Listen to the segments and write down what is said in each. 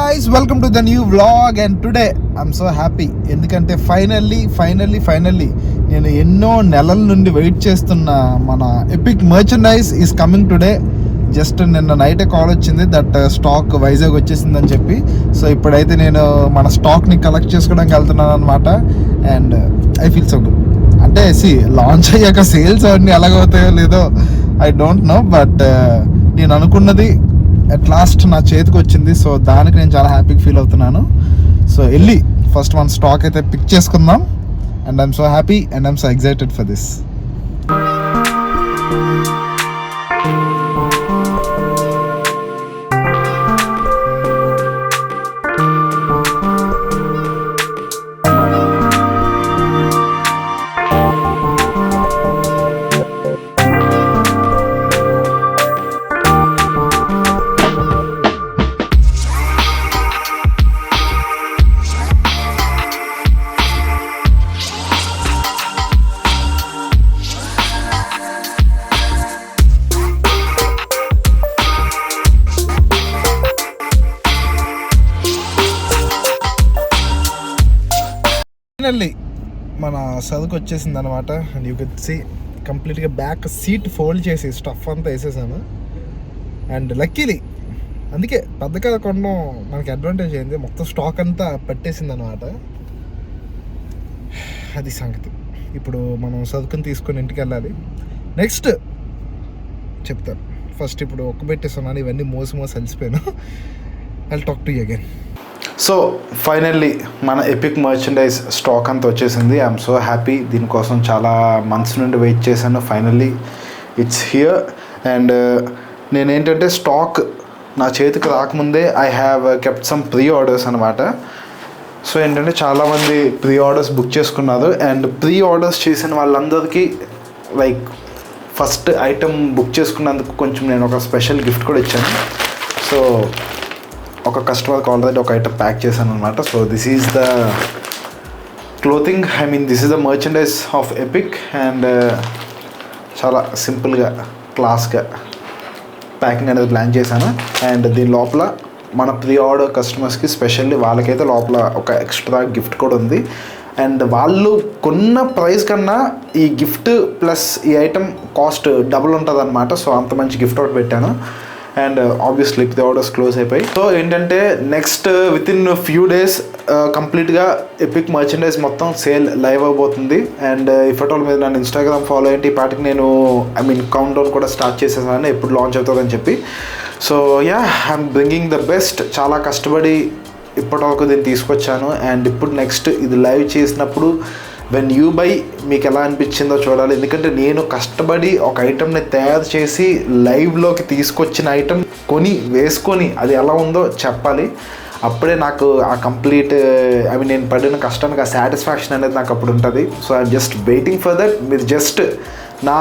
guys, welcome to the new vlog and today I'm so happy ఎందుకంటే finally నేను ఎన్నో నెలల నుండి వెయిట్ చేస్తున్న మన epic merchandise is coming today. Just నిన్న నైటే కాల్ వచ్చింది దట్ స్టాక్ వైజాగ్ వచ్చేసిందని చెప్పి. సో ఇప్పుడైతే నేను మన స్టాక్ని కలెక్ట్ చేసుకోవడానికి వెళ్తున్నాను అనమాట. And I feel so good. అంటే లాంచ్ అయ్యాక సేల్స్ అవన్నీ ఎలాగవుతాయో లేదో ఐ డోంట్ నో, బట్ నేను అనుకున్నది అట్ లాస్ట్ నా చేతికి వచ్చింది. సో దానికి నేను చాలా హ్యాపీగా ఫీల్ అవుతున్నాను. సో వెళ్ళి ఫస్ట్ మన స్టాక్ అయితే పిక్ చేసుకుందాం. And I'm so happy and I'm so excited for this. Finally మన సరుకు వచ్చేసింది అనమాట. అండ్ యూ కెన్ సీ కంప్లీట్గా బ్యాక్ సీట్ ఫోల్డ్ చేసి స్టఫ్ అంతా వేసేసాను. అండ్ లక్కీలీ అందుకే పెద్దగా కొనడం మనకి అడ్వాంటేజ్ అయింది. మొత్తం స్టాక్ అంతా పట్టేసింది అనమాట. అది సంగతి. ఇప్పుడు మనం సరుకుని తీసుకొని ఇంటికి వెళ్ళాలి. నెక్స్ట్ చెప్తాను. ఫస్ట్ ఇప్పుడు ఒక్క పెట్టేస్తున్నాను. ఇవన్నీ మోసి అలసిపోయాను. I'll talk to you again. So finally మన ఎపిక్ మర్చండైజ్ స్టాక్ అంతా వచ్చేసింది. I'm so happy. దీనికోసం చాలా మంత్స్ నుండి వెయిట్ చేశాను. Finally it's here. అండ్ నేనేంటంటే స్టాక్ నా చేతికి రాకముందే I have kept some pre orders అనమాట. సో ఏంటంటే చాలామంది ప్రీ ఆర్డర్స్ బుక్ చేసుకున్నారు. అండ్ ప్రీ ఆర్డర్స్ చేసిన వాళ్ళందరికీ లైక్ ఫస్ట్ ఐటమ్ బుక్ చేసుకున్నందుకు కొంచెం నేను ఒక స్పెషల్ గిఫ్ట్ కూడా ఇచ్చాను. సో ఒక కస్టమర్కి ఆల్రెడీ ఒక ఐటమ్ ప్యాక్ చేశాను అనమాట. So this is the clothing, this is the merchandise of epic. And చాలా సింపుల్గా క్లాస్గా ప్యాకింగ్ అనేది ప్లాన్ చేశాను. అండ్ దీని లోపల మన ప్రీ ఆర్డర్ కస్టమర్స్కి స్పెషల్లీ వాళ్ళకైతే లోపల ఒక ఎక్స్ట్రా గిఫ్ట్ కూడా ఉంది. అండ్ వాళ్ళు కొన్న ప్రైస్ కన్నా ఈ గిఫ్ట్ ప్లస్ ఈ ఐటమ్ కాస్ట్ డబుల్ ఉంటుంది అనమాట. సో అంత మంచి గిఫ్ట్ ఒకటి పెట్టాను. And obviously the orders close అయిపోయి. సో ఏంటంటే next within few days కంప్లీట్గా ఎపిక్ మర్చండైజ్ మొత్తం సేల్ లైవ్ అవబోతుంది. అండ్ ఇఫ్ అట్ ఆల్ మీద నన్ను ఇన్స్టాగ్రామ్ ఫాలో అయ్యేంటి ఈ పాటికి నేను కౌంట్ డౌన్ కూడా స్టార్ట్ చేసేసాను ఎప్పుడు లాంచ్ అవుతుందని చెప్పి. So I'm bringing the best. చాలా కష్టపడి ఇప్పటివరకు దీన్ని తీసుకొచ్చాను. అండ్ ఇప్పుడు నెక్స్ట్ ఇది లైవ్ చేసినప్పుడు వెన్ యూ బై మీకు ఎలా అనిపించిందో చూడాలి. ఎందుకంటే నేను కష్టపడి ఒక ఐటమ్ని తయారు చేసి లైవ్లోకి తీసుకొచ్చిన ఐటమ్ కొని వేసుకొని అది ఎలా ఉందో చెప్పాలి. అప్పుడే నాకు ఆ కంప్లీట్ నేను పడిన కష్టానికి ఆ సాటిస్ఫాక్షన్ అనేది నాకు అప్పుడు ఉంటుంది. So I'm just waiting for that. మీరు జస్ట్ నా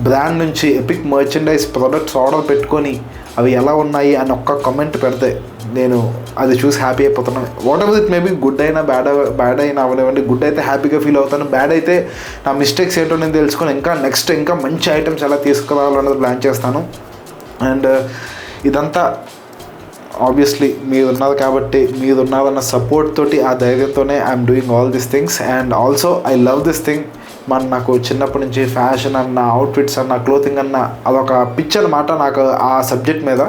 బ్రాండ్ నుంచి ఎపిక్ మర్చండైజ్ ప్రోడక్ట్స్ ఆర్డర్ పెట్టుకొని అవి ఎలా ఉన్నాయి అని ఒక్క కమెంట్ పెడితే నేను అది చూసి హ్యాపీ అయిపోతున్నాను. Whatever it maybe good అయినా బ్యాడ్ అయినా అవనివ్వండి. గుడ్ అయితే హ్యాపీగా ఫీల్ అవుతాను. బ్యాడ్ అయితే నా మిస్టేక్స్ ఏంటో నేను తెలుసుకొని ఇంకా మంచి ఐటమ్స్ ఎలా తీసుకురావాలన్నది ప్లాన్ చేస్తాను. అండ్ ఇదంతా ఆబ్వియస్లీ మీరున్నారు కాబట్టి మీరున్నారన్న సపోర్ట్ తోటి ఆ ధైర్యంతోనే I'm doing all these things. And also I love this thing. నాకు చిన్నప్పటి నుంచి ఫ్యాషన్ అన్న, అవుట్ఫిట్స్ అన్న, క్లోతింగ్ అన్న అదొక పిచ్ అనమాట నాకు ఆ సబ్జెక్ట్ మీద.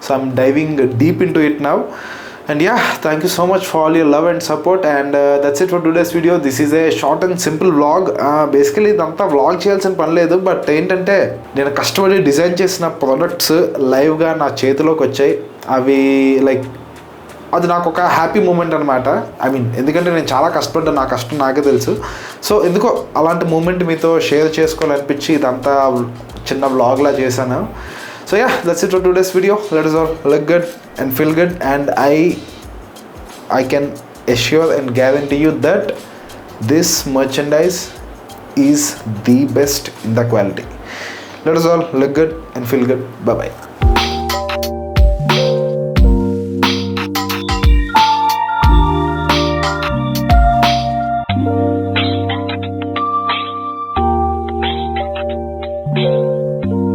So I'm diving deep in to it now. And thank you so much for all your love and support. And that's it for today's video. This is a short and simple vlog. Basically ఇదంతా vlog చేయాల్సిన పని లేదు. But ఏంటంటే నేను కష్టపడి design చేసిన products లైవ్గా నా చేతిలోకి వచ్చాయి. అవి లైక్ అది నాకు ఒక హ్యాపీ మూమెంట్ అనమాట. ఎందుకంటే నేను చాలా కష్టపడ్డా, నా కష్టం నాకే తెలుసు. సో ఎందుకో అలాంటి మూమెంట్ మీతో షేర్ చేసుకోవాలనిపించి ఇదంతా చిన్న వ్లాగ్లా చేశాను. So that's it for today's video. Let us all look good and feel good. And I can assure and guarantee you that this merchandise is the best in the quality. Let us all look good and feel good. Bye bye.